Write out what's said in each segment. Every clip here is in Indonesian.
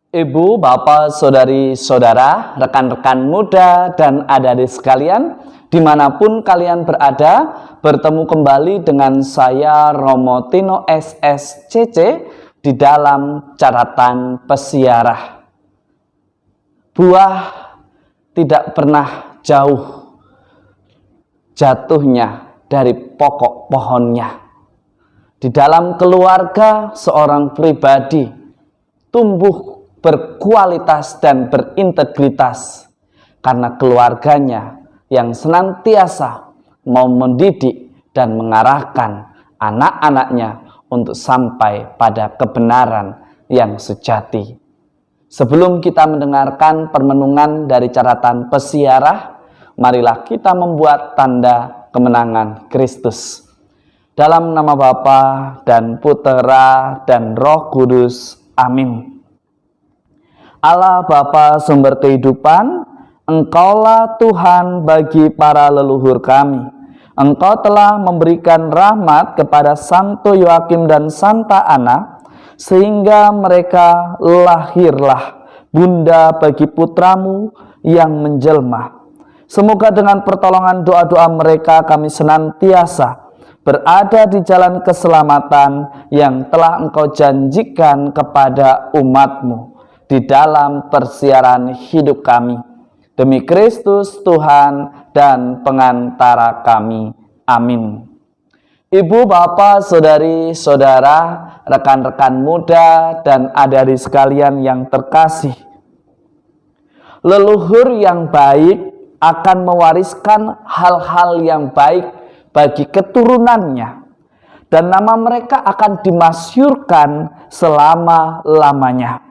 Ibu, bapak, saudari, saudara, rekan-rekan muda, dan adik-adik sekalian, dimanapun kalian berada, bertemu kembali dengan saya Romo Tino SSCC di dalam catatan pesiarah. Buah tidak pernah jauh jatuhnya dari pokok pohonnya. Di dalam keluarga seorang pribadi tumbuh berkualitas dan berintegritas karena keluarganya yang senantiasa mau mendidik dan mengarahkan anak-anaknya untuk sampai pada kebenaran yang sejati. Sebelum kita mendengarkan permenungan dari catatan pesiarah, marilah kita membuat tanda kemenangan Kristus. Dalam nama Bapa dan Putera dan Roh Kudus. Amin. Allah Bapa sumber kehidupan, Engkaulah Tuhan bagi para leluhur kami. Engkau telah memberikan rahmat kepada Santo Yoakim dan Santa Ana, sehingga mereka lahirlah bunda bagi putramu yang menjelma. Semoga dengan pertolongan doa-doa mereka kami senantiasa berada di jalan keselamatan yang telah Engkau janjikan kepada umat-Mu di dalam persiaran hidup kami. Demi Kristus Tuhan dan pengantara kami. Amin. Ibu, bapak, saudari, saudara, rekan-rekan muda, dan adik-adik sekalian yang terkasih, leluhur yang baik akan mewariskan hal-hal yang baik bagi keturunannya, dan nama mereka akan dimasyhurkan selama-lamanya.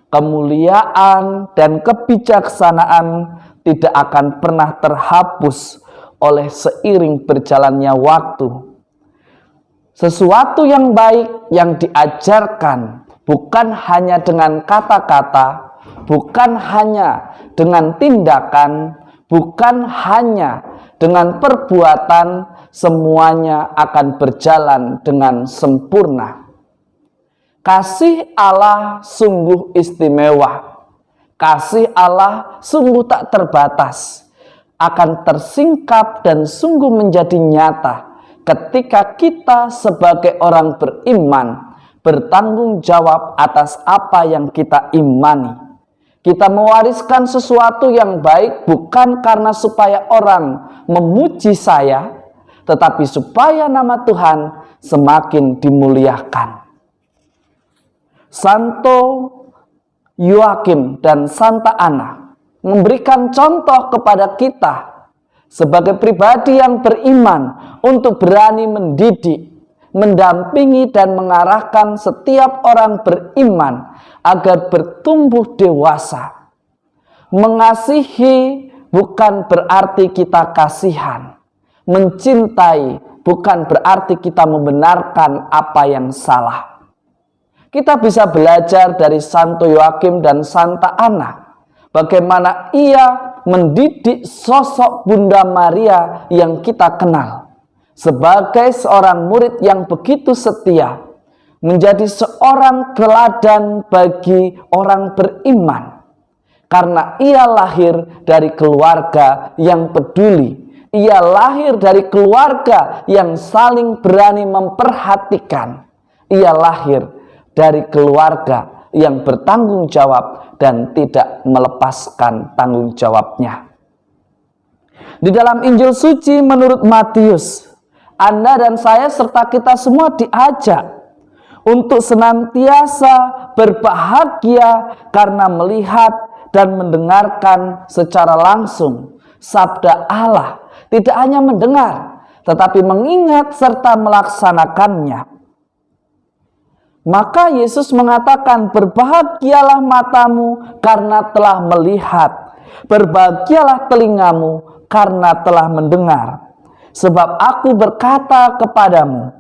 Kemuliaan dan kebijaksanaan tidak akan pernah terhapus oleh seiring berjalannya waktu. Sesuatu yang baik yang diajarkan bukan hanya dengan kata-kata, bukan hanya dengan tindakan, bukan hanya dengan perbuatan, semuanya akan berjalan dengan sempurna. Kasih Allah sungguh istimewa. Kasih Allah sungguh tak terbatas. Akan tersingkap dan sungguh menjadi nyata ketika kita sebagai orang beriman bertanggung jawab atas apa yang kita imani. Kita mewariskan sesuatu yang baik bukan karena supaya orang memuji saya, tetapi supaya nama Tuhan semakin dimuliakan. Santo Yoakim dan Santa Ana memberikan contoh kepada kita sebagai pribadi yang beriman untuk berani mendidik, mendampingi dan mengarahkan setiap orang beriman agar bertumbuh dewasa. Mengasihi bukan berarti kita kasihan. Mencintai bukan berarti kita membenarkan apa yang salah. Kita bisa belajar dari Santo Yoakim dan Santa Ana, bagaimana ia mendidik sosok Bunda Maria yang kita kenal sebagai seorang murid yang begitu setia, menjadi seorang teladan bagi orang beriman. Karena ia lahir dari keluarga yang peduli, ia lahir dari keluarga yang saling berani memperhatikan, ia lahir dari keluarga yang bertanggung jawab dan tidak melepaskan tanggung jawabnya. Di dalam Injil suci menurut Matius, Anda dan saya serta kita semua diajak untuk senantiasa berbahagia karena melihat dan mendengarkan secara langsung sabda Allah. Tidak hanya mendengar, tetapi mengingat serta melaksanakannya. Maka Yesus mengatakan, berbahagialah matamu karena telah melihat, berbahagialah telingamu karena telah mendengar. Sebab aku berkata kepadamu,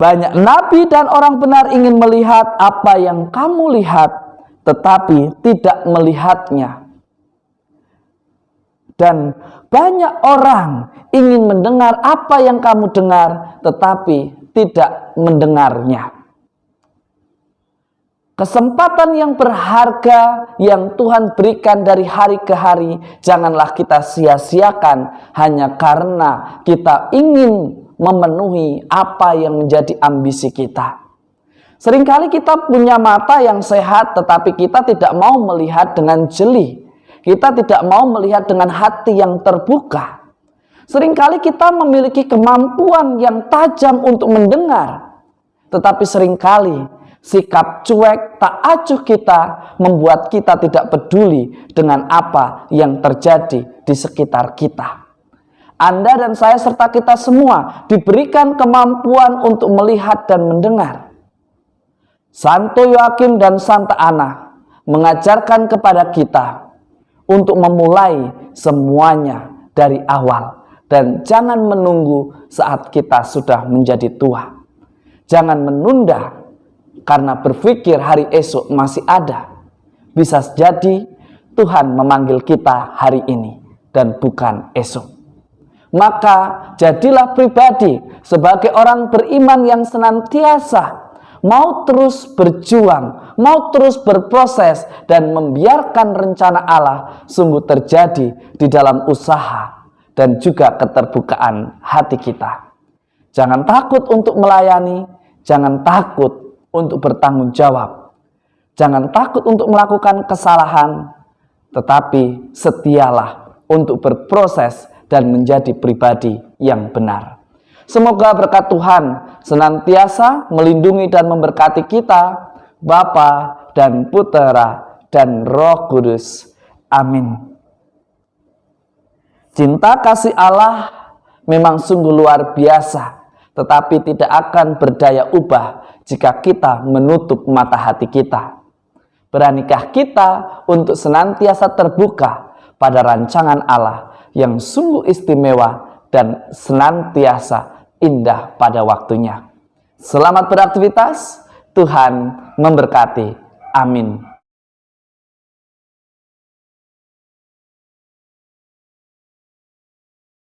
banyak nabi dan orang benar ingin melihat apa yang kamu lihat, tetapi tidak melihatnya. Dan banyak orang ingin mendengar apa yang kamu dengar, tetapi tidak mendengarnya. Kesempatan yang berharga yang Tuhan berikan dari hari ke hari, janganlah kita sia-siakan hanya karena kita ingin memenuhi apa yang menjadi ambisi kita. Seringkali kita punya mata yang sehat, tetapi kita tidak mau melihat dengan jeli. Kita tidak mau melihat dengan hati yang terbuka. Seringkali kita memiliki kemampuan yang tajam untuk mendengar, tetapi seringkali sikap cuek, tak acuh kita membuat kita tidak peduli dengan apa yang terjadi di sekitar kita. Anda dan saya serta kita semua diberikan kemampuan untuk melihat dan mendengar. Santo Yoakim dan Santa Ana mengajarkan kepada kita untuk memulai semuanya dari awal dan jangan menunggu saat kita sudah menjadi tua. Jangan menunda karena berpikir hari esok masih ada. Bisa jadi Tuhan memanggil kita hari ini dan bukan esok. Maka jadilah pribadi sebagai orang beriman yang senantiasa mau terus berjuang, mau terus berproses dan membiarkan rencana Allah sungguh terjadi di dalam usaha dan juga keterbukaan hati kita. Jangan takut untuk melayani, jangan takut untuk bertanggung jawab. Jangan takut untuk melakukan kesalahan, tetapi setialah untuk berproses dan menjadi pribadi yang benar. Semoga berkat Tuhan senantiasa melindungi dan memberkati kita, Bapa dan Putera dan Roh Kudus. Amin. Cinta kasih Allah memang sungguh luar biasa, tetapi tidak akan berdaya ubah jika kita menutup mata hati kita. Beranikah kita untuk senantiasa terbuka pada rancangan Allah yang sungguh istimewa dan senantiasa indah pada waktunya. Selamat beraktivitas, Tuhan memberkati. Amin.